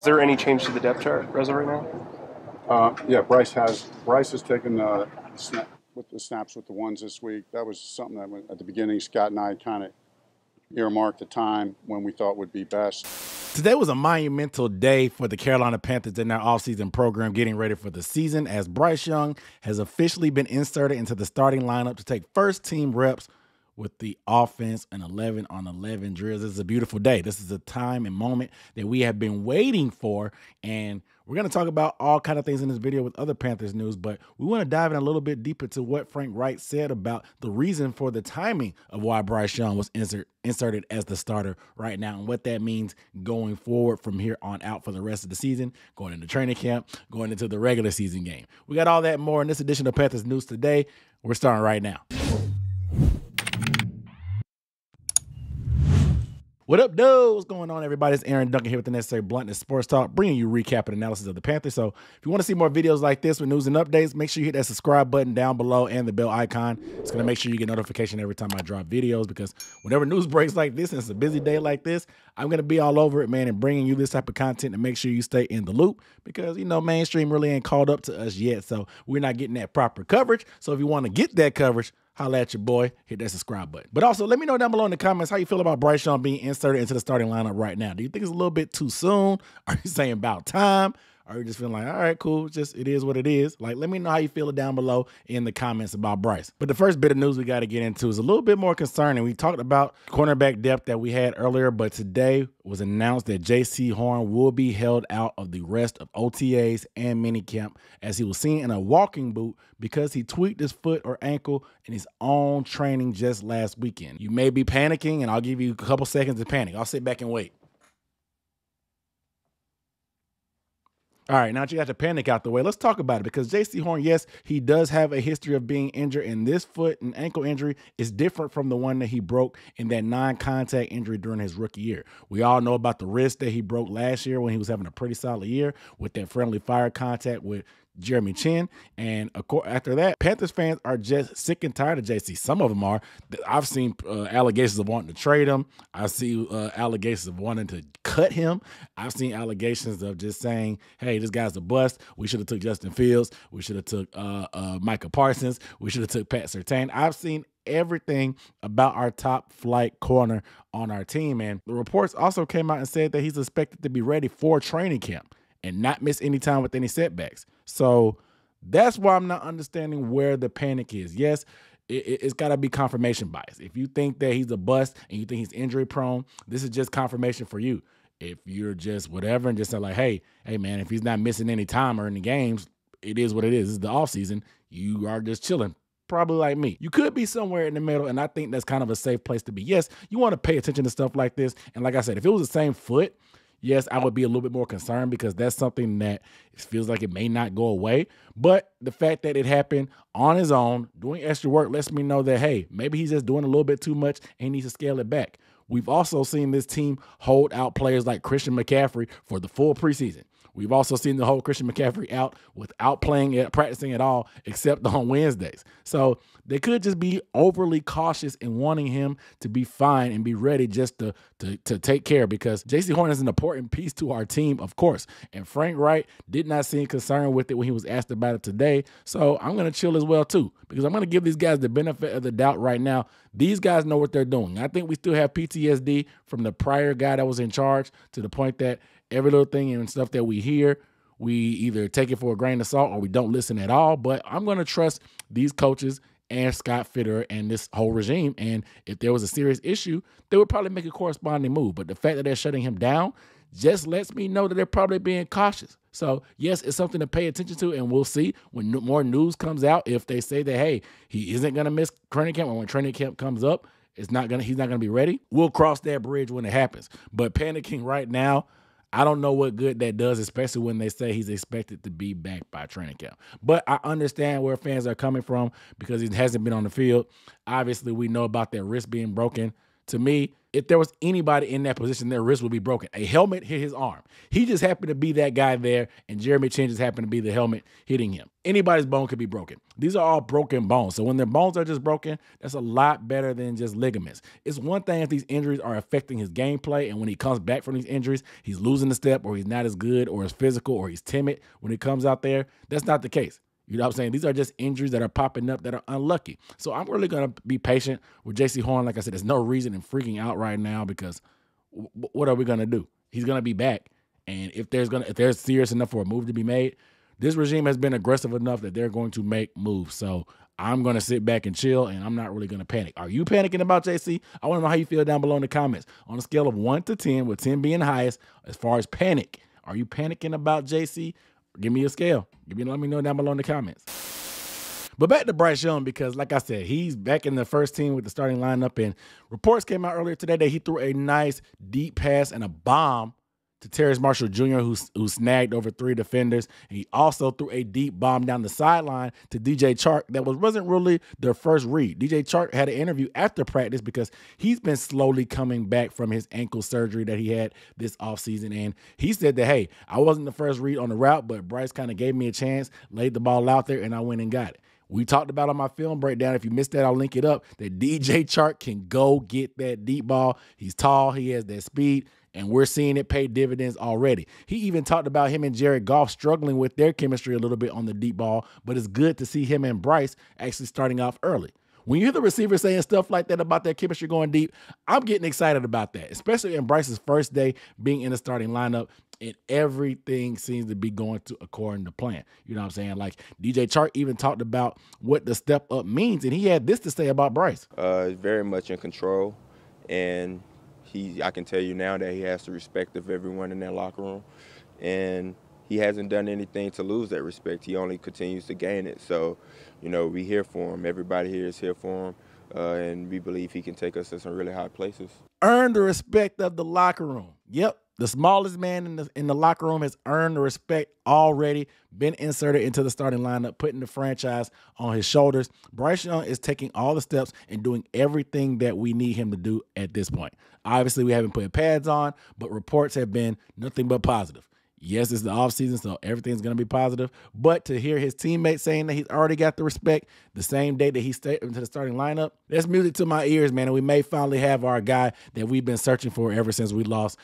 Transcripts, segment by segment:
Is there any change to the depth chart as of right now? Yeah, Bryce has taken with the snaps with the ones this week. That was something that at the beginning Scott and I kind of earmarked the time when we thought would be best. Today was a monumental day for the Carolina Panthers in their offseason program, getting ready for the season, as Bryce Young has officially been inserted into the starting lineup to take first team reps with the offense and 11 on 11 drills. This is a beautiful day. This is a time and moment that we have been waiting for, and we're going to talk about all kind of things in this video with other Panthers news, but we want to dive in a little bit deeper to what Frank Reich said about the reason for the timing of why Bryce Young was inserted as the starter right now and what that means going forward from here on out for the rest of the season, going into training camp, going into the regular season game. We got all that and more in this edition of Panthers News Today. We're starting right now. What up, dude? What's going on, everybody? It's Aaron Duncan here with the Necessary Bluntness Sports Talk, bringing you recap and analysis of the Panthers. So if you want to see more videos like this with news and updates, make sure you hit that subscribe button down below and the bell icon. It's going to make sure you get notification every time I drop videos, because whenever news breaks like this and it's a busy day like this, I'm going to be all over it, man, and bringing you this type of content to make sure you stay in the loop, because, you know, mainstream really ain't caught up to us yet. So we're not getting that proper coverage. So if you want to get that coverage, holla at your boy, hit that subscribe button. But also, let me know down below in the comments how you feel about Bryce Young being inserted into the starting lineup right now. Do you think it's a little bit too soon? Are you saying about time? Or are you just feeling like, all right, cool, just it is what it is? Like, let me know how you feel down below in the comments about Bryce. But the first bit of news we got to get into is a little bit more concerning. We talked about cornerback depth that we had earlier, but today was announced that Jaycee Horn will be held out of the rest of OTAs and minicamp, as he was seen in a walking boot because he tweaked his foot or ankle in his own training just last weekend. You may be panicking, and I'll give you a couple seconds to panic. I'll sit back and wait. All right, now that you got the panic out the way, let's talk about it, because Jaycee Horn, yes, he does have a history of being injured, and this foot and ankle injury is different from the one that he broke in that non-contact injury during his rookie year. We all know about the wrist that he broke last year when he was having a pretty solid year with that friendly fire contact with Jeremy Chin. And after that, Panthers fans are just sick and tired of JC. Some of them are. I've seen allegations of wanting to trade him. I see allegations of wanting to cut him. I've seen allegations of just saying, hey, this guy's a bust. We should have took Justin Fields. We should have took Micah Parsons. We should have took Pat Surtain. I've seen everything about our top flight corner on our team. And the reports also came out and said that he's expected to be ready for training camp and not miss any time with any setbacks. So that's why I'm not understanding where the panic is. Yes, it's got to be confirmation bias. If you think that he's a bust and you think he's injury prone, this is just confirmation for you. If you're just whatever and just say like, hey, man, if he's not missing any time or any games, it is what it is. This is the offseason. You are just chilling. Probably like me. You could be somewhere in the middle, and I think that's kind of a safe place to be. Yes, you want to pay attention to stuff like this. And like I said, if it was the same foot, yes, I would be a little bit more concerned, because that's something that feels like it may not go away. But the fact that it happened on his own, doing extra work, lets me know that, hey, maybe he's just doing a little bit too much and he needs to scale it back. We've also seen this team hold out players like Christian McCaffrey for the full preseason. We've also seen the whole Christian McCaffrey out without practicing at all, except on Wednesdays. So they could just be overly cautious in wanting him to be fine and be ready just to take care, because Jaycee Horn is an important piece to our team, of course. And Frank Reich did not seem concerned with it when he was asked about it today. So I'm going to chill as well, too, because I'm going to give these guys the benefit of the doubt right now. These guys know what they're doing. I think we still have PTSD from the prior guy that was in charge, to the point that every little thing and stuff that we hear, we either take it for a grain of salt or we don't listen at all. But I'm going to trust these coaches and Scott Fitter and this whole regime. And if there was a serious issue, they would probably make a corresponding move. But the fact that they're shutting him down just lets me know that they're probably being cautious. So, yes, it's something to pay attention to, and we'll see when more news comes out. If they say that, hey, he isn't going to miss training camp, or when training camp comes up, he's not going to be ready, we'll cross that bridge when it happens. But panicking right now, I don't know what good that does, especially when they say he's expected to be back by training camp. But I understand where fans are coming from, because he hasn't been on the field. Obviously, we know about that wrist being broken. To me, If there was anybody in that position, their wrist would be broken. A helmet hit his arm. He just happened to be that guy there, and Jeremy Chin just happened to be the helmet hitting him. Anybody's bone could be broken. These are all broken bones. So when their bones are just broken, that's a lot better than just ligaments. It's one thing if these injuries are affecting his gameplay, and when he comes back from these injuries, he's losing a step, or he's not as good, or as physical, or he's timid when he comes out there. That's not the case. You know what I'm saying? These are just injuries that are popping up that are unlucky. So I'm really going to be patient with Jaycee Horn. Like I said, there's no reason in freaking out right now because what are we going to do? He's going to be back. And if they're serious enough for a move to be made, this regime has been aggressive enough that they're going to make moves. So I'm going to sit back and chill, and I'm not really going to panic. Are you panicking about JC? I want to know how you feel down below in the comments. On a scale of 1 to 10, with 10 being the highest, as far as panic, are you panicking about JC? Give me a scale. Let me know down below in the comments. But back to Bryce Young, because like I said, he's back in the first team with the starting lineup, and reports came out earlier today that he threw a nice deep pass and a bomb to Terrace Marshall Jr., who snagged over 3 defenders. And he also threw a deep bomb down the sideline to DJ Chark that wasn't really their first read. DJ Chark had an interview after practice because he's been slowly coming back from his ankle surgery that he had this offseason. And he said that, hey, I wasn't the first read on the route, but Bryce kind of gave me a chance, laid the ball out there, and I went and got it. We talked about on my film breakdown, if you missed that, I'll link it up, that DJ Chark can go get that deep ball. He's tall, he has that speed, and we're seeing it pay dividends already. He even talked about him and Jared Goff struggling with their chemistry a little bit on the deep ball, but it's good to see him and Bryce actually starting off early. When you hear the receiver saying stuff like that about their chemistry going deep, I'm getting excited about that, especially in Bryce's first day being in the starting lineup, and everything seems to be going according to plan. You know what I'm saying? Like DJ Chark even talked about what the step up means, and he had this to say about Bryce. Very much in control, and I can tell you now that he has the respect of everyone in that locker room, and he hasn't done anything to lose that respect. He only continues to gain it. So, you know, we here for him. Everybody here is here for him, and we believe he can take us to some really high places. Earn the respect of the locker room. Yep. The smallest man in the locker room has earned the respect already, been inserted into the starting lineup, putting the franchise on his shoulders. Bryce Young is taking all the steps and doing everything that we need him to do at this point. Obviously, we haven't put pads on, but reports have been nothing but positive. Yes, it's the offseason, so everything's going to be positive. But to hear his teammates saying that he's already got the respect the same day that he stepped into the starting lineup, that's music to my ears, man. And we may finally have our guy that we've been searching for ever since we lost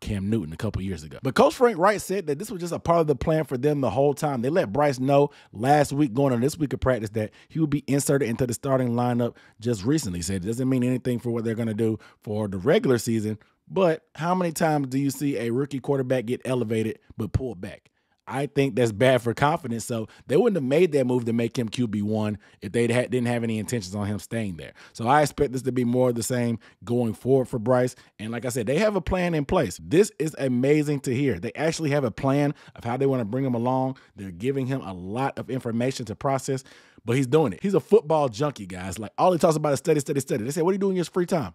Cam Newton a couple years ago. But Coach Frank Reich said that this was just a part of the plan for them the whole time. They let Bryce know last week, going on this week of practice, that he would be inserted into the starting lineup just recently. He said it doesn't mean anything for what they're going to do for the regular season, but how many times do you see a rookie quarterback get elevated but pulled back? I think that's bad for confidence. So they wouldn't have made that move to make him QB1 if they didn't have any intentions on him staying there. So I expect this to be more of the same going forward for Bryce. And like I said, they have a plan in place. This is amazing to hear. They actually have a plan of how they want to bring him along. They're giving him a lot of information to process, but he's doing it. He's a football junkie, guys. Like, all he talks about is study, study, study. They say, what are you doing in your free time?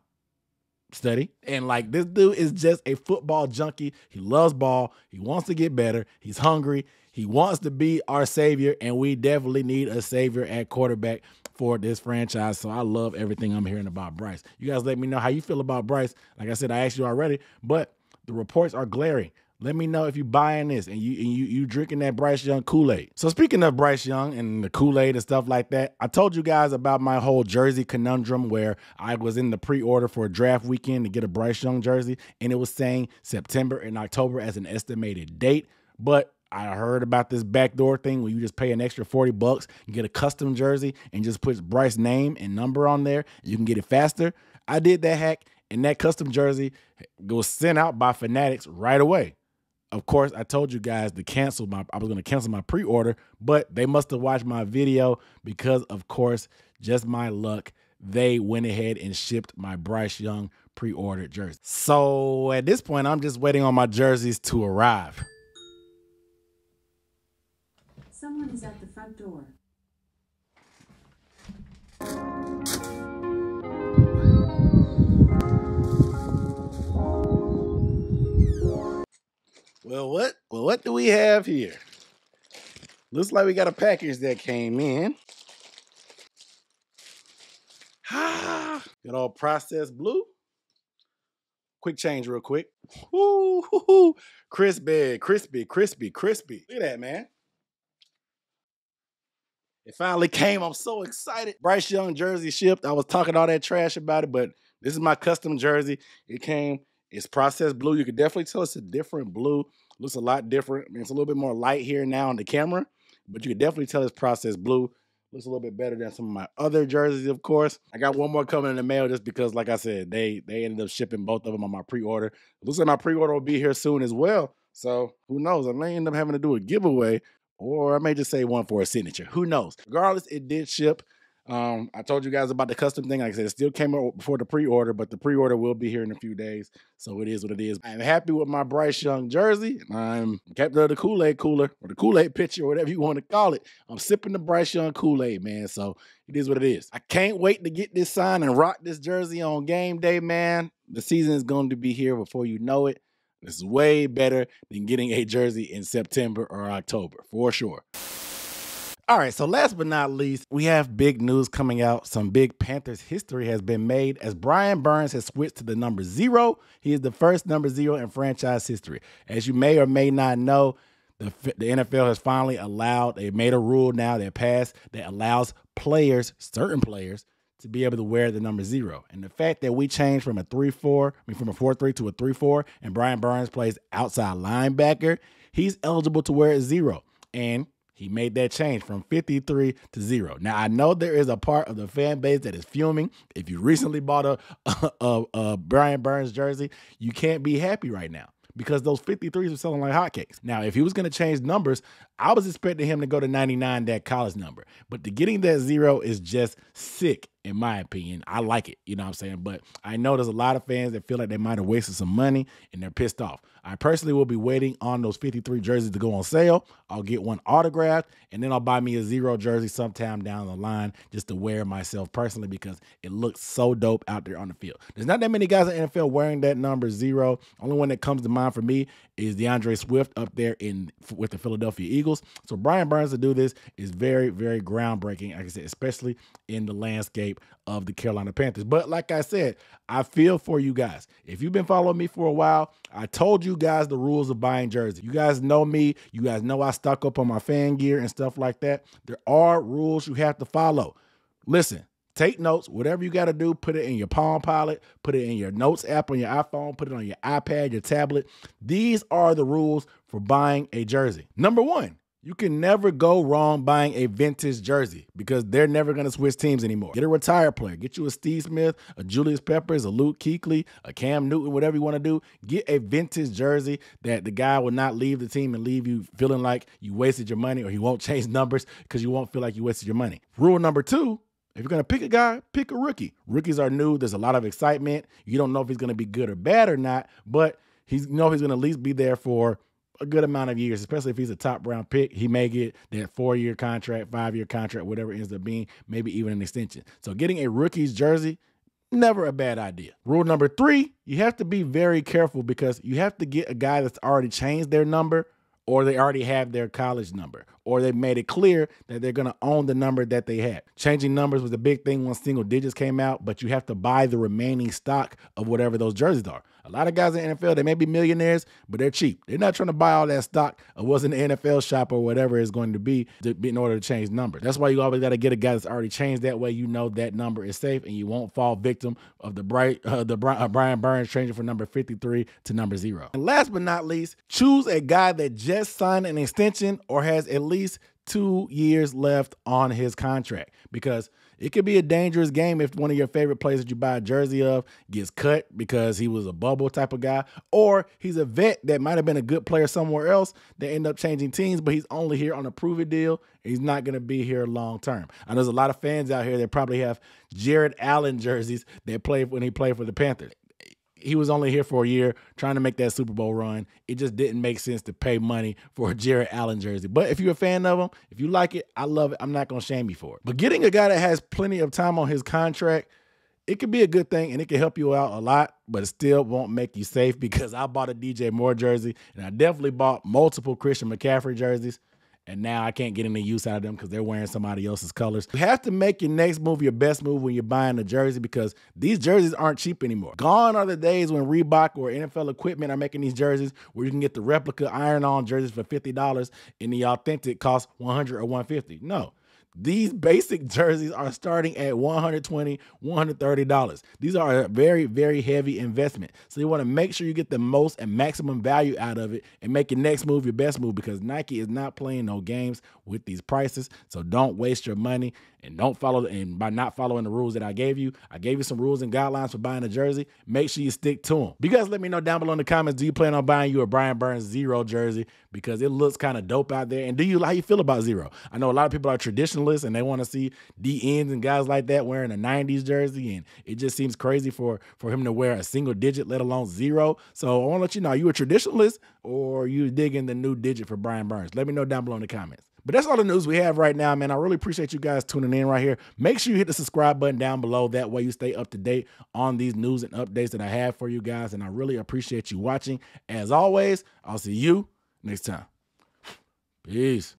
Study. And like, this dude is just a football junkie. He loves ball. He wants to get better. He's hungry. He wants to be our savior, and we definitely need a savior at quarterback for this franchise. So I love everything I'm hearing about Bryce. You guys let me know how you feel about Bryce. Like I said, I asked you already, but the reports are glaring. Let me know if you buying this and you drinking that Bryce Young Kool-Aid. So speaking of Bryce Young and the Kool-Aid and stuff like that, I told you guys about my whole jersey conundrum where I was in the pre-order for a draft weekend to get a Bryce Young jersey, and it was saying September and October as an estimated date. But I heard about this backdoor thing where you just pay an extra $40 and get a custom jersey and just put Bryce's name and number on there. You can get it faster. I did that hack, and that custom jersey was sent out by Fanatics right away. Of course, I told you guys to I was going to cancel my pre-order, but they must have watched my video because, of course, just my luck, they went ahead and shipped my Bryce Young pre-ordered jersey. So at this point, I'm just waiting on my jerseys to arrive. Someone is at the front door. Well, what do we have here? Looks like we got a package that came in. Good old processed blue. Quick change real quick. Woo, crispy. Look at that, man. It finally came. I'm so excited. Bryce Young jersey shipped. I was talking all that trash about it, but this is my custom jersey. It came. It's processed blue. You can definitely tell it's a different blue. Looks a lot different. I mean, it's a little bit more light here now on the camera, but you can definitely tell it's processed blue. Looks a little bit better than some of my other jerseys, of course. I got one more coming in the mail just because, like I said, they ended up shipping both of them on my pre-order. It looks like my pre-order will be here soon as well. So who knows? I may end up having to do a giveaway, or I may just say one for a signature. Who knows? Regardless, it did ship. I told you guys about the custom thing. Like I said, it still came out before the pre-order, but the pre-order will be here in a few days. So it is what it is. I'm happy with my Bryce Young jersey. I'm kept the Kool-Aid cooler or the Kool-Aid pitcher, or whatever you want to call it. I'm sipping the Bryce Young Kool-Aid, man. So it is what it is. I can't wait to get this signed and rock this jersey on game day, man. The season is going to be here before you know it. This is way better than getting a jersey in September or October, for sure. All right, so last but not least, we have big news coming out. Some big Panthers history has been made as Brian Burns has switched to the number 0. He is the first number 0 in franchise history. As you may or may not know, the NFL has finally they made a rule now that passed that allows players, certain players, to be able to wear the number 0. And the fact that we changed from a 4-3 to a 3-4, and Brian Burns plays outside linebacker, he's eligible to wear a 0. And he made that change from 53 to 0. Now, I know there is a part of the fan base that is fuming. If you recently bought a Brian Burns jersey, you can't be happy right now because those 53s are selling like hotcakes. Now, if he was going to change numbers, I was expecting him to go to 99, that college number. But to getting that 0 is just sick, in my opinion. I like it, you know what I'm saying? But I know there's a lot of fans that feel like they might have wasted some money and they're pissed off. I personally will be waiting on those 53 jerseys to go on sale. I'll get one autographed, and then I'll buy me a 0 jersey sometime down the line just to wear myself personally because it looks so dope out there on the field. There's not that many guys in the NFL wearing that number 0. Only one that comes to mind for me is DeAndre Swift up there with the Philadelphia Eagles. So Brian Burns to do this is very, very groundbreaking, like I said, especially in the landscape of the Carolina Panthers. But like I said, I feel for you guys. If you've been following me for a while, I told you guys the rules of buying jerseys. You guys know me. You guys know I stock up on my fan gear and stuff like that. There are rules you have to follow. Listen, take notes. Whatever you got to do, put it in your Palm Pilot, put it in your Notes app on your iPhone, put it on your iPad, your tablet. These are the rules for buying a jersey. Number 1, you can never go wrong buying a vintage jersey because they're never going to switch teams anymore. Get a retired player. Get you a Steve Smith, a Julius Peppers, a Luke Kuechly, a Cam Newton, whatever you want to do. Get a vintage jersey that the guy will not leave the team and leave you feeling like you wasted your money, or he won't change numbers because you won't feel like you wasted your money. Rule number 2, if you're going to pick a guy, pick a rookie. Rookies are new. There's a lot of excitement. You don't know if he's going to be good or bad or not, but he's going to at least be there for a good amount of years, especially if he's a top round pick. He may get that 4-year contract, 5-year contract, whatever it ends up being, maybe even an extension. So getting a rookie's jersey, never a bad idea. Rule number 3, you have to be very careful because you have to get a guy that's already changed their number, or they already have their college number, or they made it clear that they're going to own the number that they had. Changing numbers was a big thing when single digits came out, but you have to buy the remaining stock of whatever those jerseys are. A lot of guys in the NFL, they may be millionaires, but they're cheap. They're not trying to buy all that stock of what's in the NFL shop or whatever it's going to be in order to change numbers. That's why you always got to get a guy that's already changed. That way you know that number is safe and you won't fall victim of the Brian Burns changing from number 53 to number 0. And last but not least, choose a guy that just signed an extension or has at least 2 years left on his contract, because it could be a dangerous game if one of your favorite players that you buy a jersey of gets cut because he was a bubble type of guy, or he's a vet that might have been a good player somewhere else that end up changing teams, but he's only here on a prove-it deal. He's not going to be here long term. I know there's a lot of fans out here that probably have Jared Allen jerseys that played when he played for the Panthers. He was only here for a year trying to make that Super Bowl run. It just didn't make sense to pay money for a Jared Allen jersey. But if you're a fan of him, if you like it, I love it. I'm not going to shame you for it. But getting a guy that has plenty of time on his contract, it could be a good thing and it can help you out a lot, but it still won't make you safe, because I bought a DJ Moore jersey and I definitely bought multiple Christian McCaffrey jerseys. and now I can't get any use out of them because they're wearing somebody else's colors. You have to make your next move your best move when you're buying a jersey, because these jerseys aren't cheap anymore. Gone are the days when Reebok or NFL Equipment are making these jerseys where you can get the replica iron-on jerseys for $50 and the authentic costs $100 or $150. No. These basic jerseys are starting at $120, $130. These are a very, very heavy investment. So you want to make sure you get the most and maximum value out of it and make your next move your best move, because Nike is not playing no games with these prices. So don't waste your money and don't follow. And by not following the rules that I gave you some rules and guidelines for buying a jersey. Make sure you stick to them. You guys let me know down below in the comments, do you plan on buying you a Brian Burns 0 jersey? Because it looks kind of dope out there. And how you feel about 0? I know a lot of people are traditionalists and they want to see DNs and guys like that wearing a 90s jersey, and it just seems crazy for him to wear a single digit, let alone 0. So I want to let you know, are you a traditionalist or are you digging the new digit for Brian Burns? Let me know down below in the comments. But that's all the news we have right now, man. I really appreciate you guys tuning in right here. Make sure you hit the subscribe button down below. That way you stay up to date on these news and updates that I have for you guys. And I really appreciate you watching. As always, I'll see you next time. Peace.